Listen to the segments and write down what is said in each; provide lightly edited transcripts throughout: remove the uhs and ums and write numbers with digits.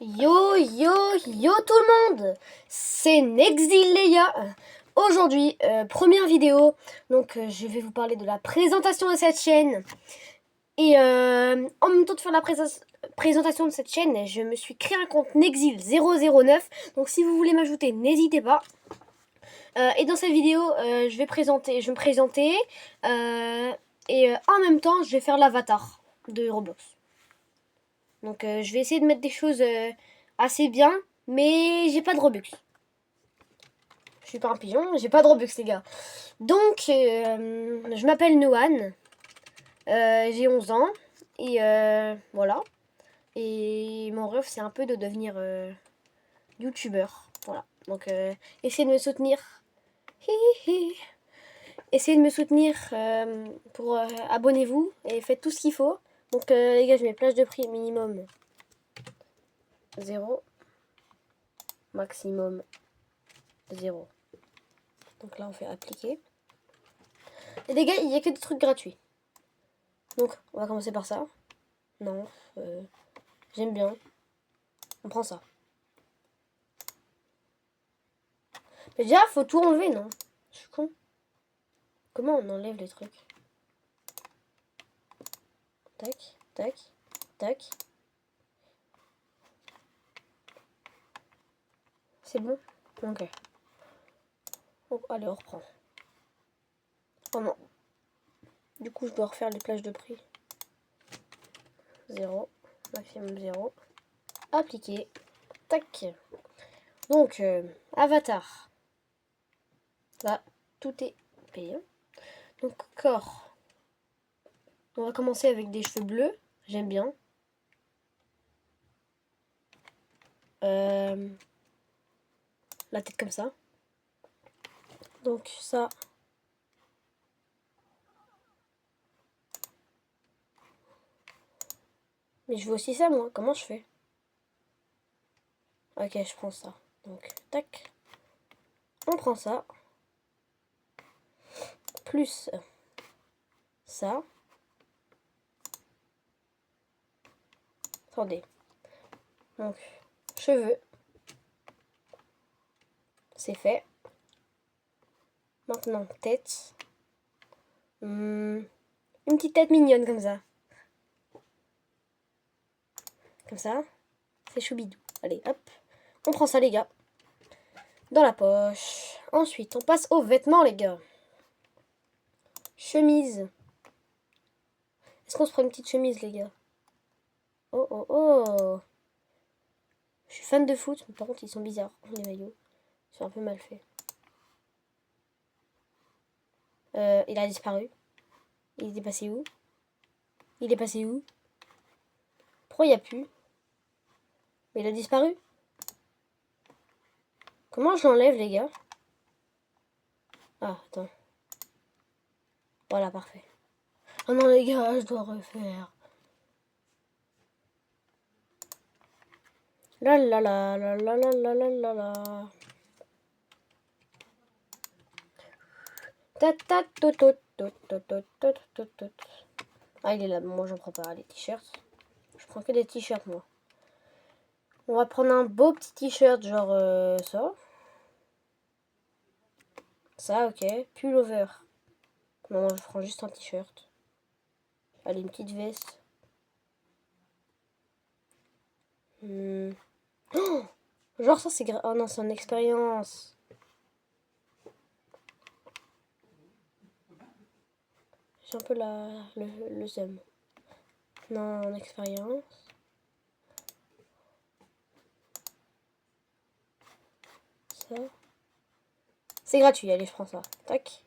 Yo yo yo tout le monde, c'est Nexilleia. Aujourd'hui, première vidéo, donc je vais vous parler de la présentation de cette chaîne. Et en même temps de faire la présentation de cette chaîne, je me suis créé un compte Nexil009. Donc si vous voulez m'ajouter, n'hésitez pas. Et dans cette vidéo, je vais me présenter. Et en même temps, je vais faire l'avatar de Roblox. Donc je vais essayer de mettre des choses assez bien, mais j'ai pas de Robux. Je suis pas un pigeon, j'ai pas de Robux les gars. Donc je m'appelle Noan, j'ai 11 ans, et voilà. Et mon rêve c'est un peu de devenir youtubeur. Voilà, donc essayez de me soutenir. Essayez de me soutenir pour abonnez-vous et faites tout ce qu'il faut. Donc les gars, je mets plage de prix minimum 0, maximum 0. Donc là, on fait appliquer. Et les gars, il n'y a que des trucs gratuits. Donc, on va commencer par ça. Non, j'aime bien. On prend ça. Mais déjà, faut tout enlever, non? Je suis con. Comment on enlève les trucs? Tac, tac, tac. C'est bon? Ok. Oh, allez, on reprend. Oh non. Du coup, je dois refaire les plages de prix. 0, maximum 0. Appliquer. Tac. Donc, avatar. Là, tout est payé. Donc, corps. On va commencer avec des cheveux bleus. J'aime bien. La tête comme ça. Donc, ça. Mais je veux aussi ça, moi. Comment je fais? Ok, je prends ça. Donc, tac. On prend ça. Plus ça. Attendez. Donc, cheveux. C'est fait. Maintenant, tête. Une petite tête mignonne comme ça. Comme ça. C'est choubidou. Allez, hop. On prend ça, les gars. Dans la poche. Ensuite, on passe aux vêtements, les gars. Chemise. Est-ce qu'on se prend une petite chemise, les gars? Oh, oh, oh. Je suis fan de foot, mais par contre, ils sont bizarres, les maillots. Ils sont un peu mal faits. Il a disparu. Il est passé où? Il est passé où? Pourquoi il n'y a plus? Mais il a disparu. Comment je l'enlève, les gars? Ah, attends. Voilà, parfait. Oh non, les gars, je dois refaire. La la la la la la la la la la. Ah, il est là. Moi, j'en prends pas les t-shirts. Je prends que des t-shirts, moi. On va prendre un beau petit t-shirt, genre ça. Ça, ok. Pullover. Non, je prends juste un t-shirt. Allez, une petite veste. Oh, genre ça, c'est... Oh non, c'est une expérience. J'ai un peu le seum. Non, en expérience. Ça. C'est gratuit, allez, je prends ça. Tac.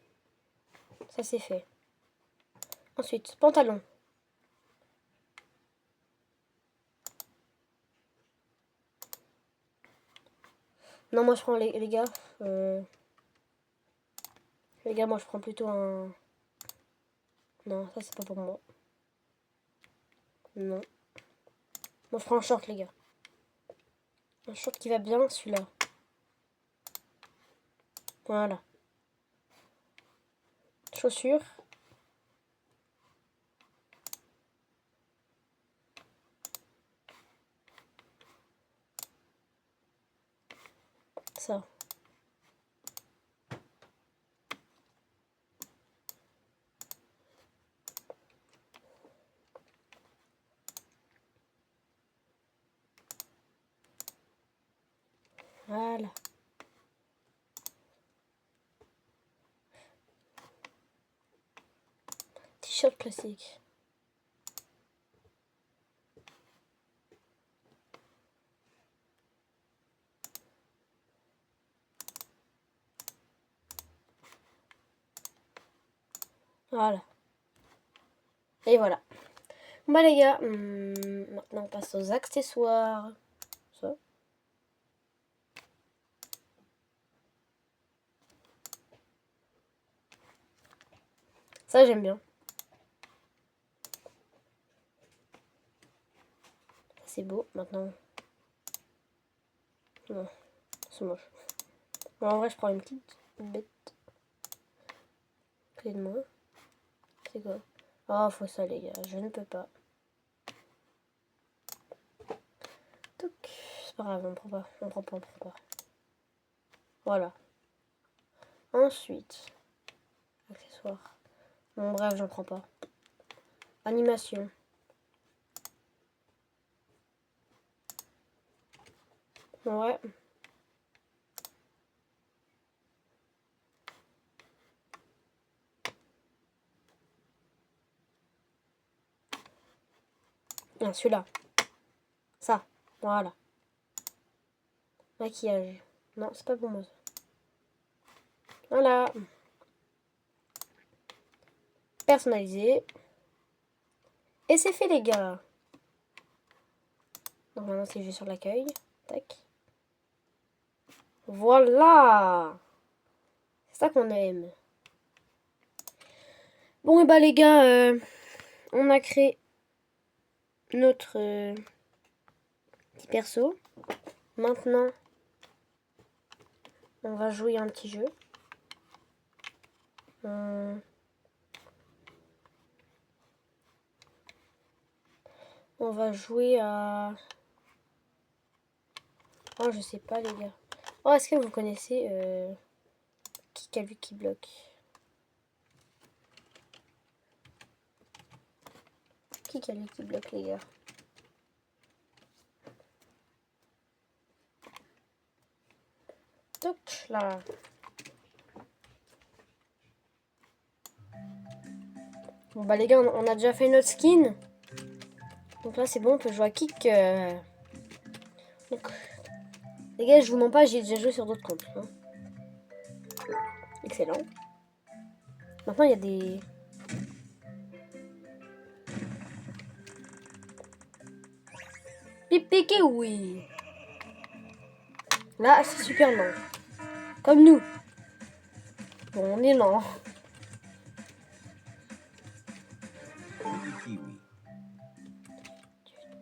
Ça, c'est fait. Ensuite, pantalon. Non, moi, je prends les gars. Les gars, moi, je prends plutôt un... Non, ça, c'est pas pour moi. Non. Moi, je prends un short, les gars. Un short qui va bien, celui-là. Voilà. Chaussures. ça. Voilà. T-shirt classique. Voilà. Et voilà. Bah les gars, maintenant on passe aux accessoires. Ça. Ça j'aime bien. C'est beau maintenant. Non, c'est moche. Bon, en vrai je prends une petite bête. Clé de moi. C'est quoi? Oh faut ça les gars, je ne peux pas. C'est pas grave, on prend pas. On prend pas. Voilà. Ensuite, accessoires. Bon bref, j'en prends pas. Animation. Ouais. Non, celui-là. Ça. Voilà. Maquillage. Non, c'est pas pour moi ça. Voilà. Personnalisé. Et c'est fait les gars. Donc maintenant c'est juste sur l'accueil. Tac. Voilà. C'est ça qu'on aime. Bon et bah les gars, on a créé notre petit perso. Maintenant, on va jouer un petit jeu. On va jouer à... Oh, je sais pas, les gars. Oh, est-ce que vous connaissez qui a vu qui bloque? Qui a vu qui bloque, les gars? Toc, là. Bon, bah, les gars, on a déjà fait notre skin. Donc là, c'est bon, on peut jouer à kick. Donc, les gars, je vous mens pas, j'ai déjà joué sur d'autres comptes. Hein. Excellent. Maintenant, il y a des... Pipiqué, oui. Là, c'est super lent. Comme nous. Bon, on est lent.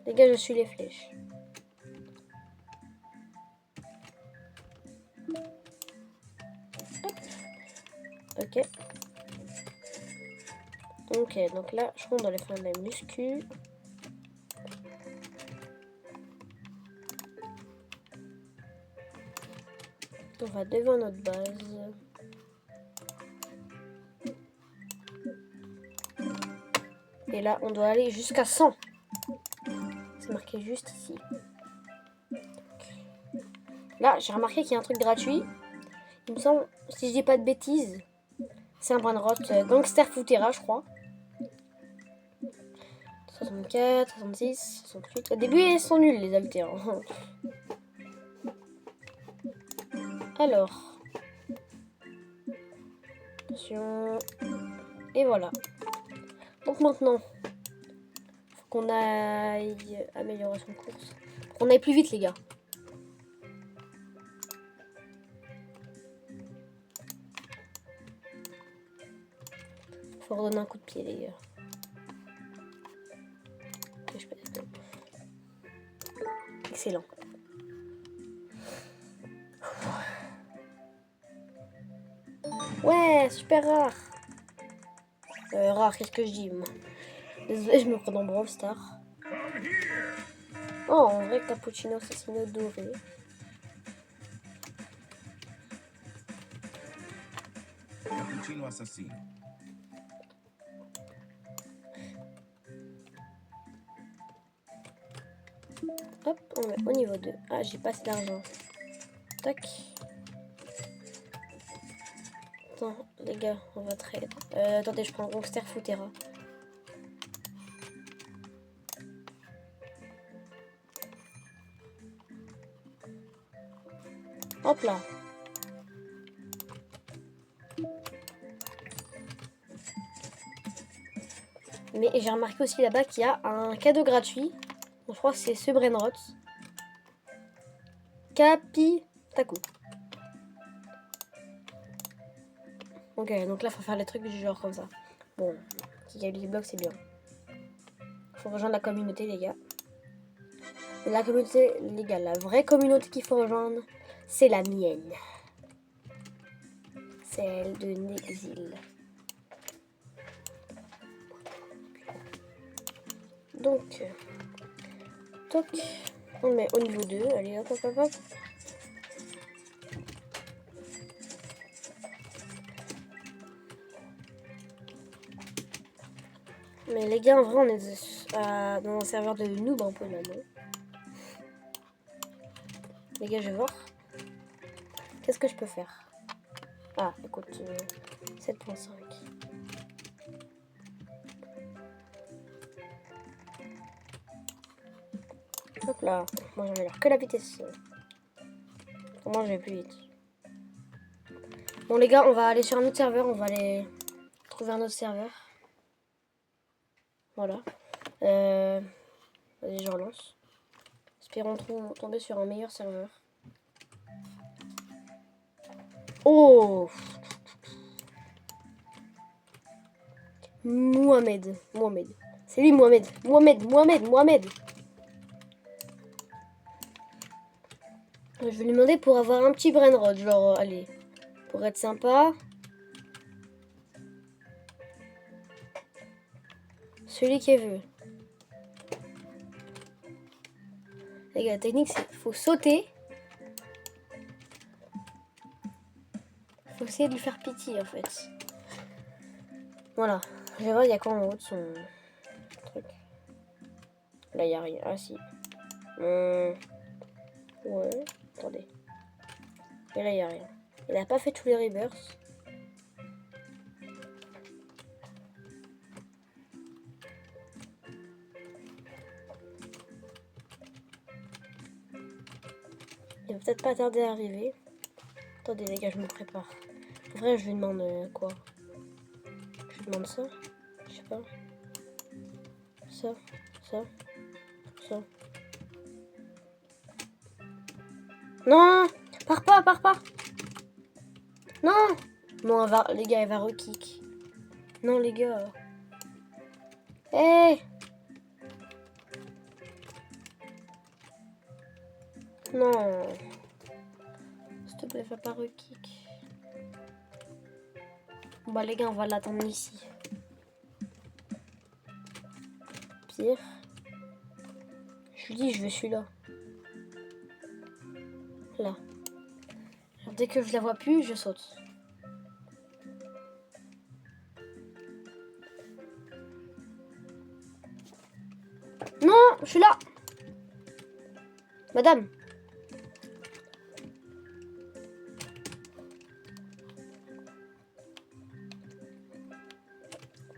Les gars, je suis les flèches. Ok. Ok, donc là, je crois qu'on doit aller faire de la muscu. On va devant notre base. Et là, on doit aller jusqu'à 100. C'est marqué juste ici. Là, j'ai remarqué qu'il y a un truc gratuit. Il me semble, si je dis pas de bêtises, c'est un brain rot Gangster Footera, je crois. 64, 66, 68. Au début, ils sont nuls, les haltères. Alors. Attention. Et voilà. Donc maintenant, faut qu'on aille amélioration de course. Faut qu'on aille plus vite, les gars. Faut redonner un coup de pied, les gars. Excellent. Ouais, super rare. Rare, qu'est-ce que je dis, moi? Désolé, je me prends dans Brawl Star. Oh, en vrai, cappuccino assassino doré. cappuccino assassino. Hop, on met au niveau 2. Ah, j'ai pas assez d'argent. Tac. Attends, les gars, on va trade. Attendez, je prends Gangster Futera. Hop là. Mais j'ai remarqué aussi là-bas qu'il y a un cadeau gratuit. Bon, je crois que c'est ce Brainrot. Capitaku. Ok, donc là, il faut faire les trucs du genre comme ça. Bon, qui a du bloc, c'est bien. Faut rejoindre la communauté, les gars. Et la communauté, les gars, la vraie communauté qu'il faut rejoindre, c'est la mienne. Celle de Nexil. Donc, toc, on met au niveau 2. Allez, hop, hop, hop, hop. Mais les gars, en vrai, on est dans un serveur de noob un peu là, non? Les gars, je vais voir. Qu'est-ce que je peux faire? Ah, écoute, 7.5. Hop là. Moi, j'améliore que la vitesse. Comment je vais plus vite. Bon, les gars, on va aller sur un autre serveur. On va aller trouver un autre serveur. Voilà. Vas-y, je relance. Espérons tomber sur un meilleur serveur. Oh! Mohamed. C'est lui, Mohamed. Je vais lui demander pour avoir un petit brainrot, genre, allez, pour être sympa. Celui qui est vu. Les gars, la technique, c'est qu'il faut sauter. Faut essayer de lui faire pitié, en fait. Voilà. Je vais voir, il y a quoi en haut de son truc. Là, il n'y a rien. Ah, si. Ouais. Attendez. Et là, il n'y a rien. Il n'a pas fait tous les rebirths. Il va peut-être pas tarder à arriver. Attendez, les gars, je me prépare. En vrai, je lui demande quoi? Je lui demande ça. Je sais pas. Ça. Non! Pars pas! Non! Non, les gars, elle va rekick. Non, les gars. Hé! Non. S'il te plaît, fais pas rekick. Bah, les gars, on va l'attendre ici. Pire. Je lui dis, je veux celui-là. Là. Alors, dès que je la vois plus, je saute. Non, je suis là. Madame.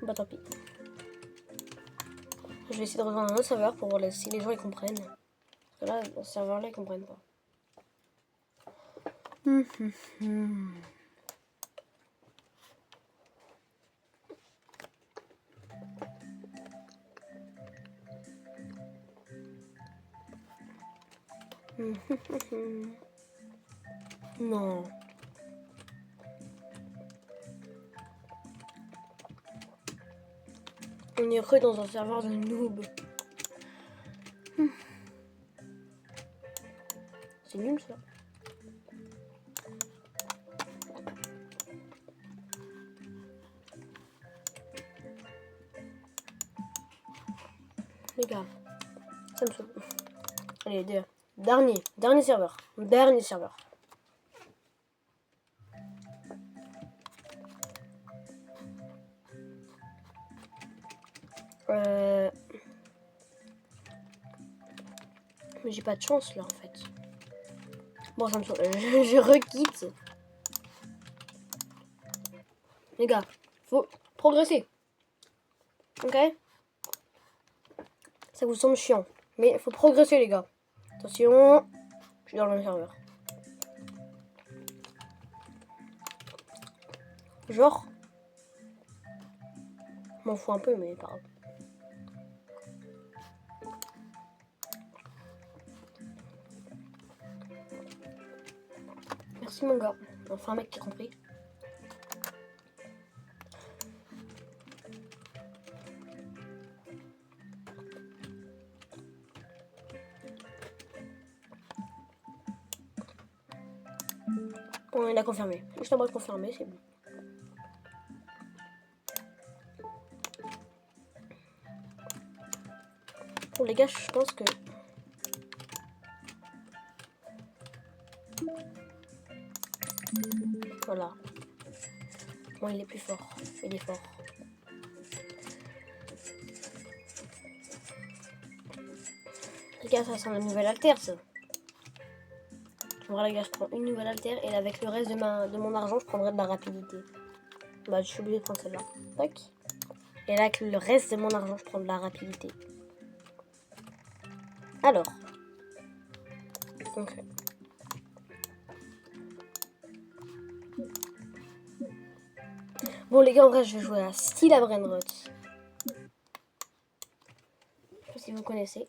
Bah tant pis. Je vais essayer de rejoindre un autre serveur pour voir si les gens ils comprennent. Parce que là, dans ce serveur là, ils comprennent pas. Non. On est cru dans un serveur de noob. C'est nul ça. Les gars, ça me saoule. Allez, dernier serveur. Mais j'ai pas de chance là en fait. Bon, ça me saoule. Je requitte. Les gars, faut progresser. Ok? Ça vous semble chiant. Mais il faut progresser les gars. Attention. Je suis dans le même serveur. Genre. Je m'en fous un peu mais pas grave. Merci mon gars. Enfin un mec qui a compris. Bon, il a confirmé. Je t'envoie confirmer, c'est bon. Bon les gars, je pense que... Voilà. Bon, il est plus fort. Il est fort. Les gars, ça c'est un nouvel alter, ça. Voilà, les gars, je prends une nouvelle alter et avec le reste de mon argent, je prendrai de la rapidité. Bah, je suis obligée de prendre celle-là. Tac. Et là, avec le reste de mon argent, je prends de la rapidité. Alors. Donc. Bon, les gars, en vrai, je vais jouer à Stila Brainrot. Je sais pas si vous connaissez.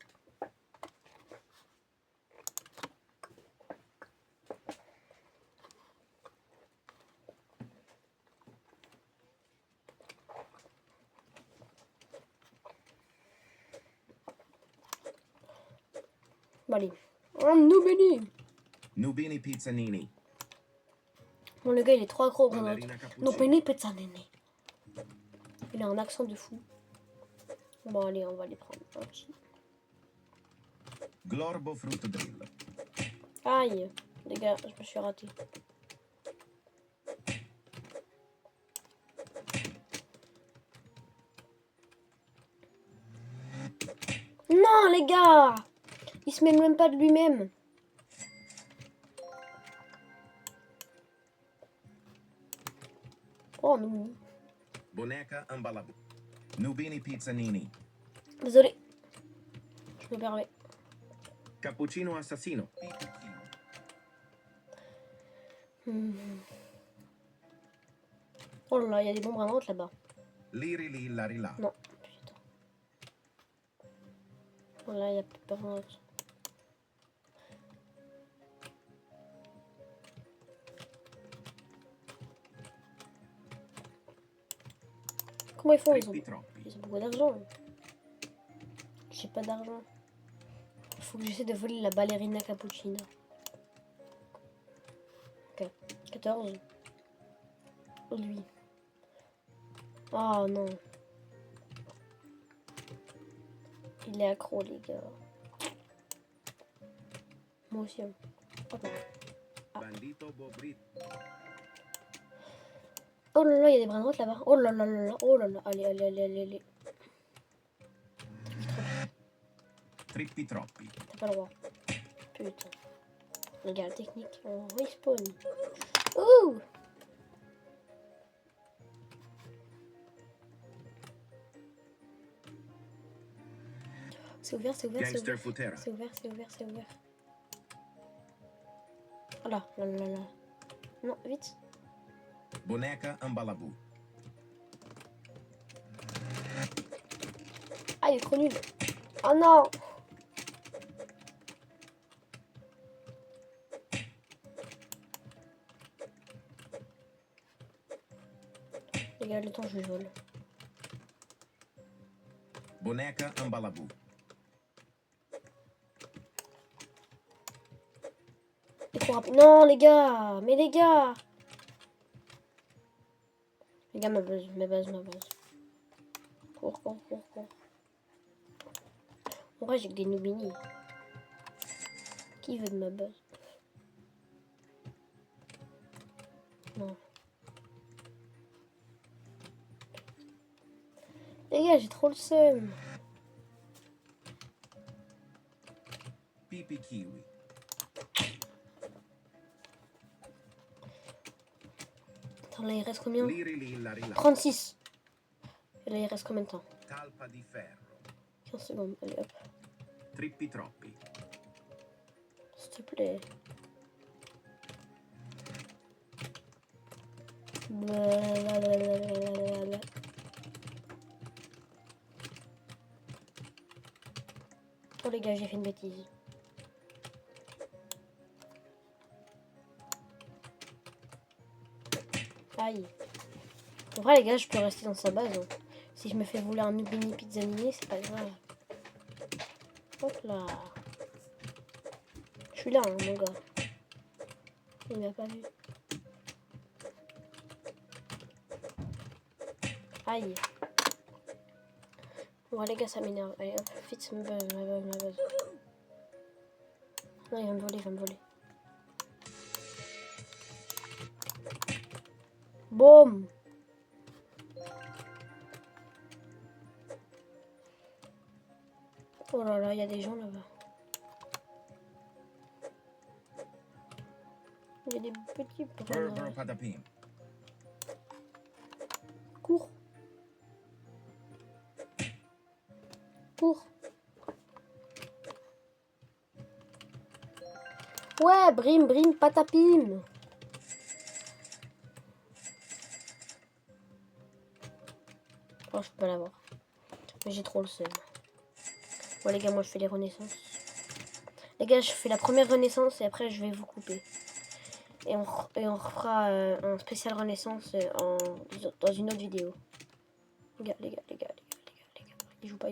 Bon, allez. Nubini. Nubini Pizzanini. Bon, le gars, il est trop accro au Brainrot. Ballerina cappuccino. Nubini Pizzanini. Il a un accent de fou. Bon, allez, on va les prendre. Ok. Glorbo Frutto Drill. Aïe. Les gars, je me suis raté. Non, les gars. Il se met même pas de lui-même. Oh, non. Boneca Ambalabu. Nubini Pizzanini. Désolé. Je me permets. Cappuccino Assassino. Oh là là, il y a des bombes vraiment là-bas. Liri li lari la. Non, putain. Oh là, il y a plus personne d'autre. Comment ils font? Trippi troppi. Ils ont beaucoup d'argent. J'ai pas d'argent. Il faut que j'essaie de voler la ballerina cappuccina. Ok. 14. Oh, lui. Oh non. Il est accro, les gars. Moi aussi. Hein. Hop là. Bandito Bobrit. Oh là là, il y a des brins de route là-bas. Oh là là là là. Oh là là. Allez, allez, allez, allez, allez. Trippi troppi. T'as pas le droit. Putain. Les gars, la technique. On respawn. Ouh! C'est ouvert, c'est ouvert, c'est Gangster ouvert. Futera. C'est ouvert, c'est ouvert, c'est ouvert. Oh là, là, là, là. Non, vite. Boneca Ambalabu. Ah, il est trop nul. Oh non! Les gars, le temps, je vole. Boneca Ambalabu. Il est trop rapide. Non, les gars! Mais les gars! Les gars, ma base, ma base, ma base. Cours, cours, cours, cours. En vrai, j'ai que des Nubini. Qui veut de ma base? Non. Les Les gars, j'ai trop le seum. Pipi kiwi. Attends, là, il reste combien? Liri lilla rila. 36. Et là, il reste combien de temps? Talpa di ferro. 15 secondes. Allez, hop. Trippi troppi. S'il te plaît. Blablabla. Oh les gars, j'ai fait une bêtise. Aïe. En vrai les gars, je peux rester dans sa base. Hein. Si je me fais voler un Nubini Pizzanini, c'est pas grave. Hop là. Je suis là, hein, mon gars. Il m'a pas vu. Aïe. Bon les gars, ça m'énerve. Allez hop, vite, ma base. Non, il va me voler, il va me voler. Boum. Oh là là, il y a des gens là-bas. Il y a des petits Burger bras. patapim. Cours. Cours. Ouais, brim, brim, patapim. Oh, je peux pas l'avoir. Mais j'ai trop le seum. Bon, les gars, moi, je fais les renaissances. Les gars, je fais la première renaissance et après, je vais vous couper. Et on refera un spécial renaissance dans une autre vidéo. Les gars. Il joue pas.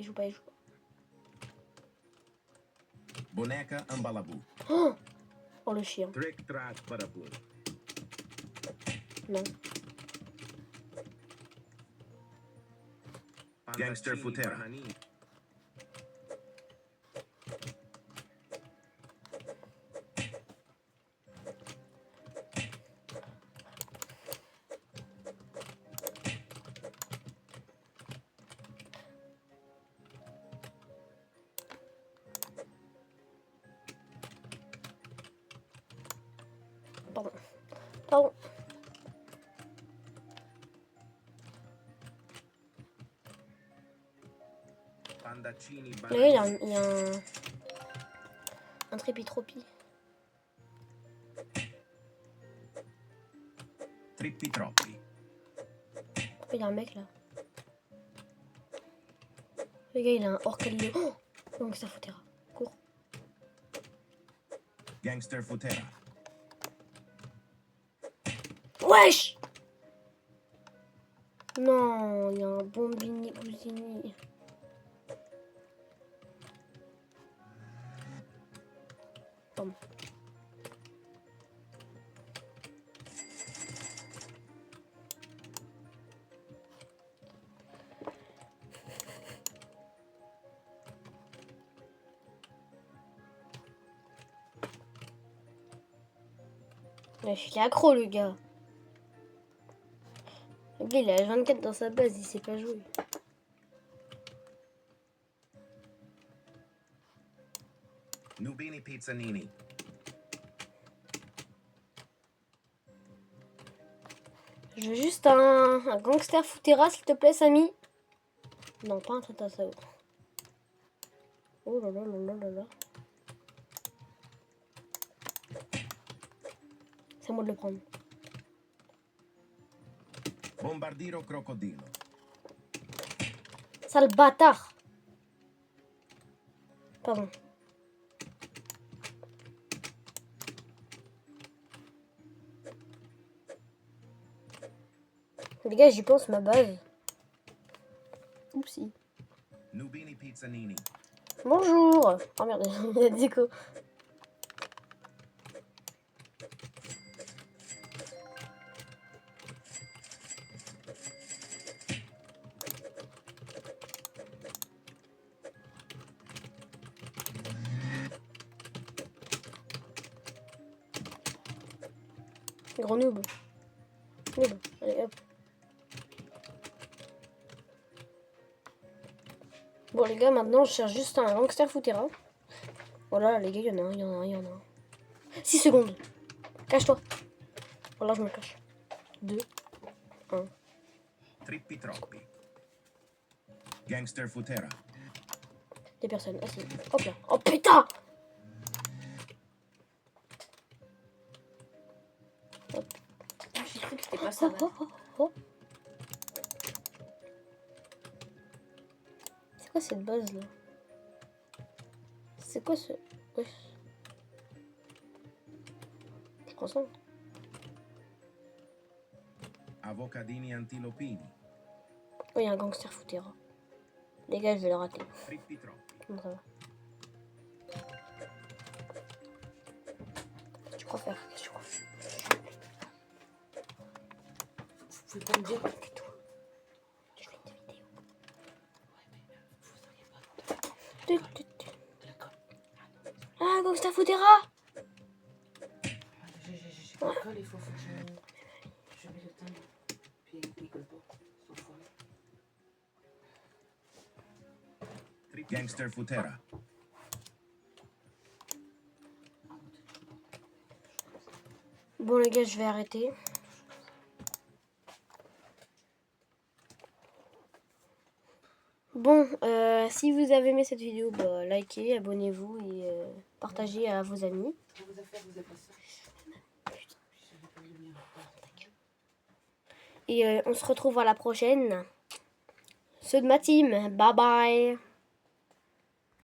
Boneca Ambalaboo. Oh, le chien. Trick track baraboo. Non. Gangster Futera. Pardon. Pandacini Là, bananini. il y a un trépitropie. Trippi troppi. Pourquoi il y a un mec là? Le gars, il a un orcalio. Oh, donc ça foutera. Cours. Gangster Futera. Wesh! Non, il y a un bombini bousini. Pardon. Ouais, je suis accro, le gars. Le gars, il a 24 dans sa base, il sait pas jouer. Nubini Pizzanini. Je veux juste un gangster Futera, s'il te plaît, Samy. Non, pas un truc à ça. Oh là là là là là là. C'est à moi de le prendre. Bombardiro crocodilo. Sale bâtard. Pardon. Les gars, j'y pense, ma base. Oupsie. Nubini Pizzanini. Bonjour. Oh merde, il a dit quoi? Gros noob. Noob. Allez, hop. Bon les gars, maintenant je cherche juste un gangster Futera. Voilà les gars, il y en a un, il y en a un, il y en a un. 6 secondes. Cache-toi. Voilà, je me cache. 2, 1. Trippi troppi. Gangster Futera. Des personnes. Ah si. Hop là. Oh putain. J'ai cru que c'était pas ça. Oh, oh, oh, oh. C'est quoi cette base là? C'est quoi ce... Wesh. Je crois ça. Avocadini antilopini. Oh, il y a un gangster Futera. Les gars, je vais le rater. Trippi troppi. Comment ça va? Qu'est-ce que tu crois faire? Qu'est-ce que tu crois faire? Vous pouvez pas me dire. Tais-toi. Je fais une vidéo. Ouais, mais vous seriez pas. D'accord. Ah, gangster Futera! J'ai pas de colle, il faut que je mette le timbre. Puis il colle pas. Sauf foiré. Gangster Futera. Bon les gars, je vais arrêter. Bon, si vous avez aimé cette vidéo, bah, likez, abonnez-vous et partagez à vos amis. Vos affaires, vous avez ça. J'avais pas le mien. Et on se retrouve à la prochaine. Ceux de ma team, bye bye.